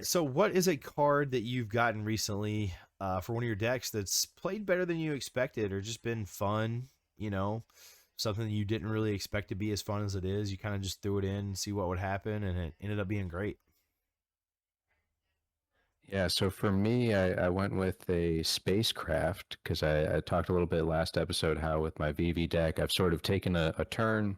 So what is a card that you've gotten recently for one of your decks that's played better than you expected or just been fun, you know, something that you didn't really expect to be as fun as it is? You kind of just threw it in, see what would happen, and it ended up being great. Yeah, so for me, I went with a spacecraft because I talked a little bit last episode how with my VV deck, I've sort of taken a turn.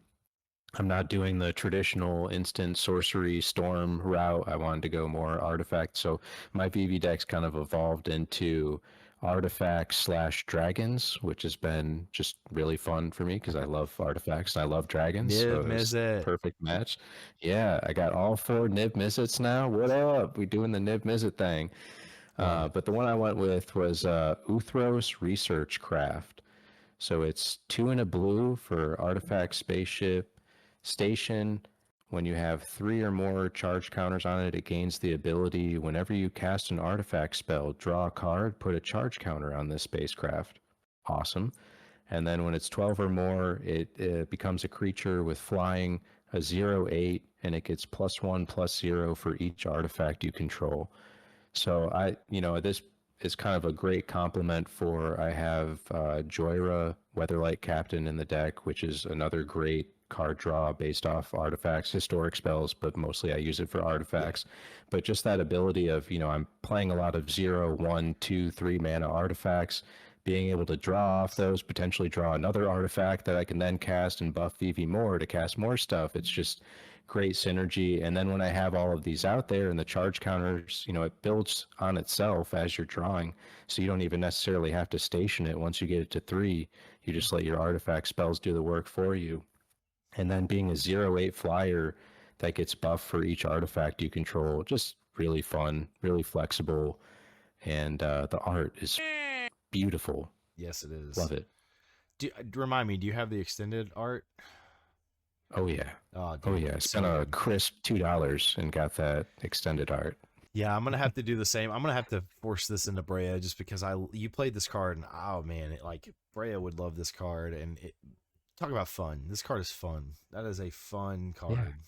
I'm not doing the traditional instant sorcery storm route. I wanted to go more artifact. So my VV deck's kind of evolved into artifacts slash dragons, which has been just really fun for me because I love artifacts and I love dragons. So Niv it was Mizzet. perfect match. Yeah, I got all four Nib Mizzets now. What up? We doing the Nib Mizzet thing. Love it. But the one I went with was Uthros Research Craft. So it's two in a blue for artifact, spaceship, station. When you have three or more charge counters on it, it gains the ability whenever you cast an artifact spell, draw a card, put a charge counter on this spacecraft. Awesome. And then when it's 12 or more, it becomes a creature with flying, a 0/8, and it gets +1/+0 for each artifact you control. So this is kind of a great complement for I have Joyra Weatherlight Captain in the deck, which is another great card draw based off artifacts, historic spells, but mostly I use it for Yeah. artifacts. But just that ability of, I'm playing a lot of 0, 1, 2, 3 mana artifacts, being able to draw off those, potentially draw another artifact that I can then cast and buff VV more to cast more stuff. It's just great synergy. And then when I have all of these out there and the charge counters, it builds on itself as you're drawing. So you don't even necessarily have to station it. Once you get it to three, you just let your artifact spells do the work for you. And then being a 0/8 flyer that gets buffed for each artifact you control, just really fun, really flexible. And the art is beautiful. Yes, it is. Love it. Remind me, do you have the extended art? Oh, yeah. Oh, Oh, dude, yeah. I it's spent so a good. crisp $2 and got that extended art. Yeah, I'm gonna have to do the same. I'm gonna have to force this into Brea just because you played this card and oh man, Brea would love this card and talk about fun. This card is fun. That is a fun Yeah. card.